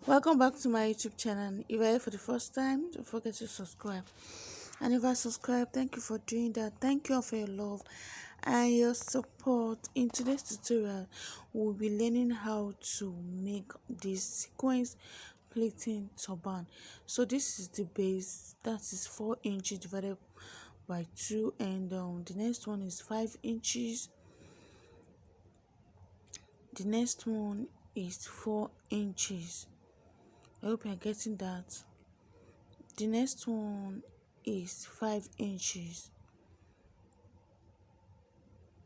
Welcome back to my YouTube channel. If you're here for the first time, don't forget to subscribe. And if I subscribe, thank you for doing that. Thank you all for your love and your support. In today's tutorial, we'll be learning how to make this sequence pleating turban. So this is the base, that is 4 inches divided by 2, and the next one is 5 inches. The next one is 4 inches. I hope you're getting that. The next one is 5 inches.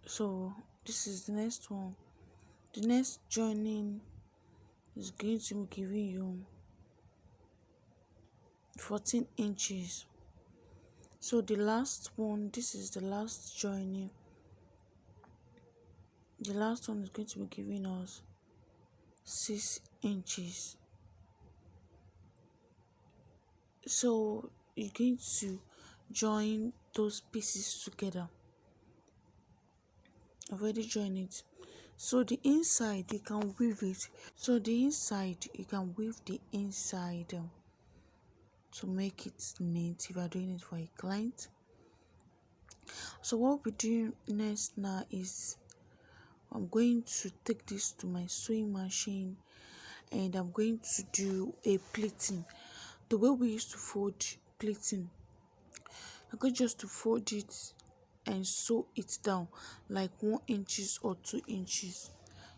So this is the next one. The next joining is going to be giving you 14 inches. So the last one, this is the last joining. The last one is going to be giving us 6 inches. So you're going to join those pieces together. I've already joined it. So the inside you can weave it. So the inside you can weave the inside to make it neat if you are doing it for a client. So what we're doing next now is I'm going to take this to my sewing machine and I'm going to do a pleating. The way we used to fold pleating, I'm going just to fold it and sew it down like 1 inches or 2 inches.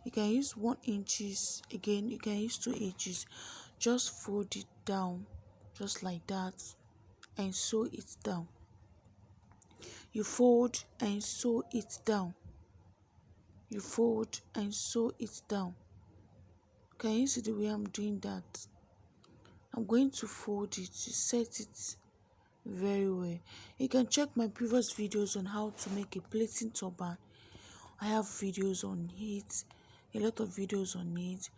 You can use 1 inches, again you can use 2 inches. Just fold it down just like that and sew it down. You fold and sew it down. You fold and sew it down. Can you see the way I'm doing that? I'm going to fold it to set it very well. You can check my previous videos on how to make a pleating turban. I have videos on it, a lot of videos on it.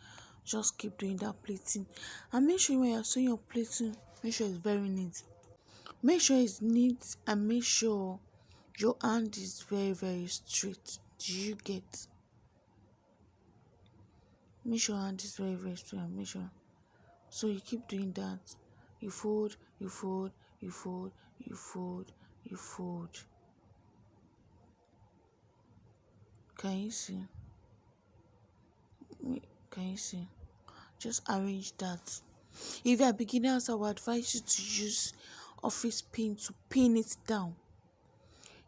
Just keep doing that pleating and make sure when you're sewing your pleating, make sure it's very neat. Make sure it's neat and make sure your hand is very straight. Do you get? Make sure your hand is very straight and make sure. So you keep doing that. You fold, you fold, you fold, you fold, you fold. Can you see? Can you see? Just arrange that. If you are beginners, I would advise you to use office pin to pin it down.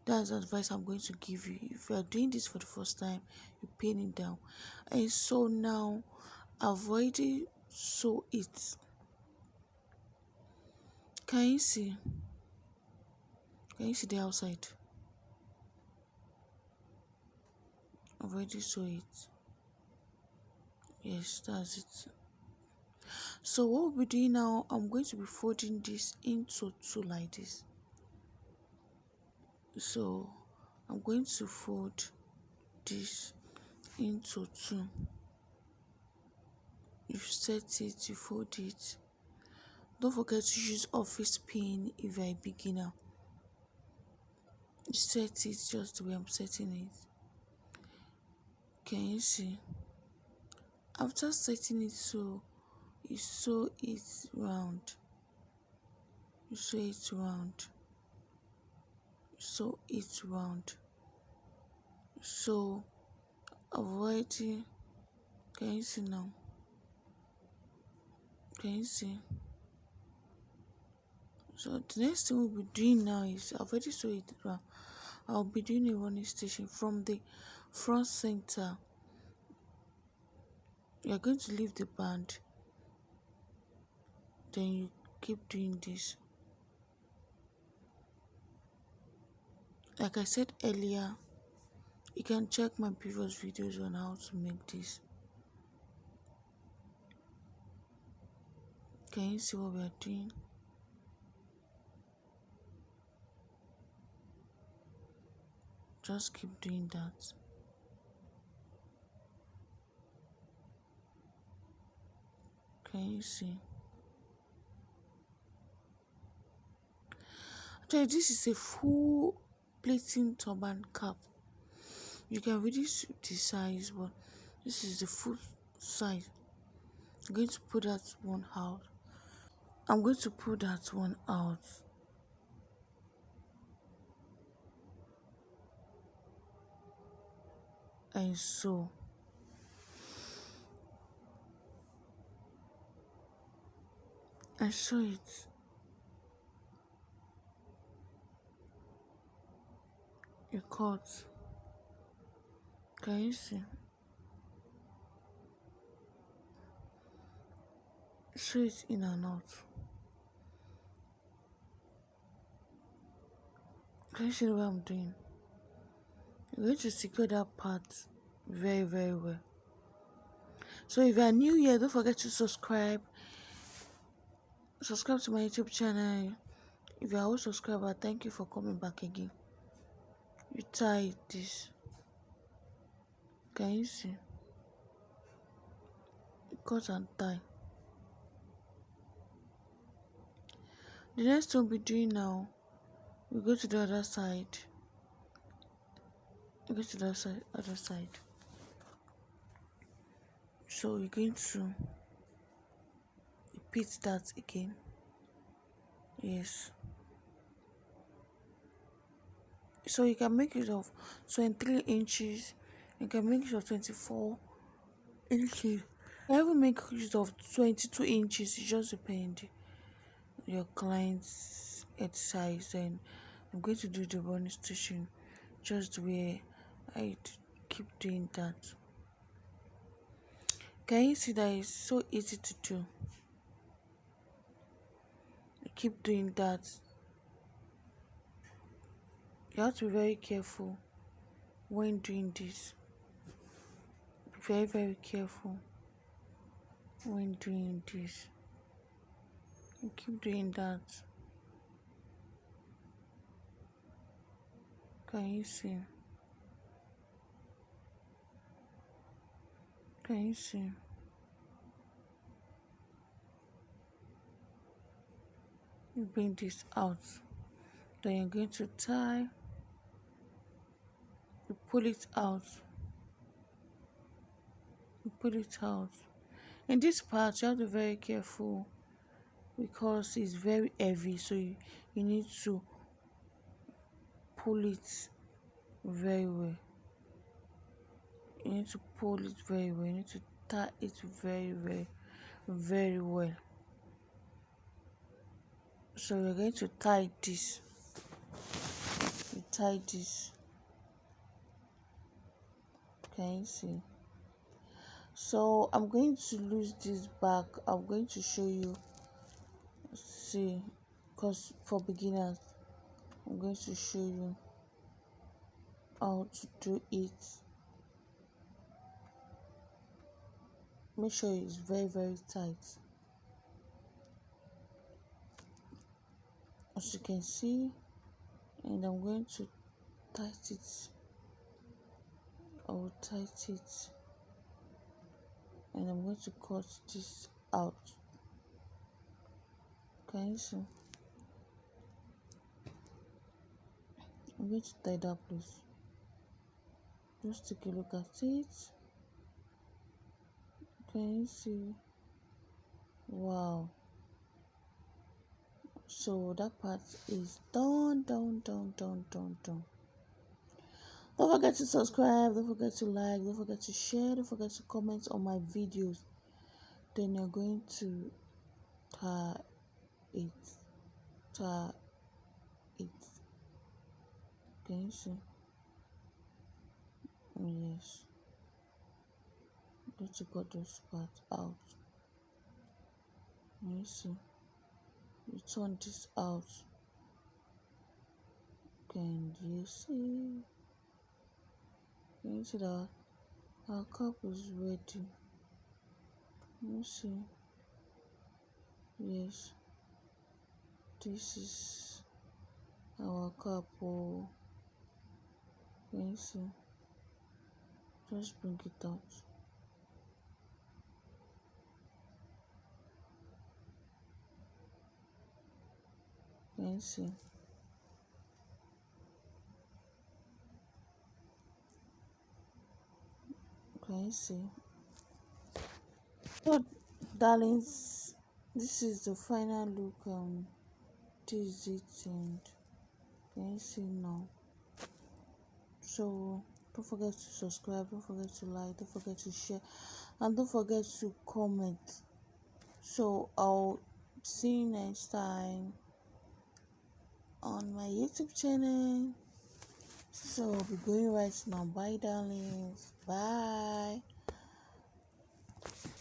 That's the advice I'm going to give you. If you are doing this for the first time, you pin it down. And so now I've already sew it. Can you see? Can you see the outside? I've already sew it. Yes, that's it. So what we'll be doing now, I'm going to be folding this into 2 like this. So I'm going to fold this into 2. You set it, you fold it. Don't forget to use office pin if you're a beginner. You set it just the way I'm setting it. Can you see? After setting it, so you sew it round. You sew it round. You sew it round. So I've already. Can you see now? Can you see? So the next thing we'll be doing now is I've already sew it round. I'll be doing a running stitching from the front center. You're going to leave the band. Then you keep doing this. Like I said earlier, you can check my previous videos on how to make this. Can you see what we are doing? Just keep doing that. Can you see? Actually, this is a full pleating turban cap. You can reduce the size, but this is the full size. I'm going to put that one out. I'm going to pull that one out. And so I saw it. You cut. Can you see? Sew it in and out. Can you see what I'm doing? You're going to secure that part very, very well. So if you are new here, don't forget to subscribe. Subscribe to my YouTube channel. If you are a subscriber, thank you for coming back again. You tie this. Can you see? You cut and tie. The next thing we'll be doing now, we go to the other side. We go to the other side. So you're going to repeat that again. Yes. So you can make use of 23 inches. You can make use of 24 inches. I even make use of 22 inches. It just depends your client's head size. And I'm going to do the running station just where I keep doing that. Can you see that it's so easy to do? I keep doing that. You have to be very careful when doing this. Be very, very careful when doing this. I keep doing that. Can you see? Can you see? You bring this out. Then you're going to tie. You pull it out. You pull it out. In this part, you have to be very careful because it's very heavy. So you need to pull it very well. You need to pull it very well. You need to tie it very, very, very well. So we're going to tie this. You tie this. Can you see? So I'm going to lose this back. I'm going to show you. See, because for beginners, I'm going to show you how to do it. Make sure it's very, very tight. As you can see, and I'm going to tight it. I will tight it, and I'm going to cut this out. Can you see? I'm going to tie that place. Just take a look at it. Can you see? Wow. So that part is done. Don't forget to subscribe, don't forget to like, don't forget to share, don't forget to comment on my videos. Then you're going to tie it. Tie it. Can you see? Yes. I'm going to cut this part out. Can you see? You turn this out. Can you see? Can you see that our cup is ready? Can you see? Yes. This is our cup. Oh, can you see? Just bring it out. Can you see? Can you see? So Darlings, this is the final look. This is it, and can you see now? So don't forget to subscribe, don't forget to like, don't forget to share, and don't forget to comment. So I'll see you next time on my YouTube channel. So I'll be going right now. Bye, darlings. Bye.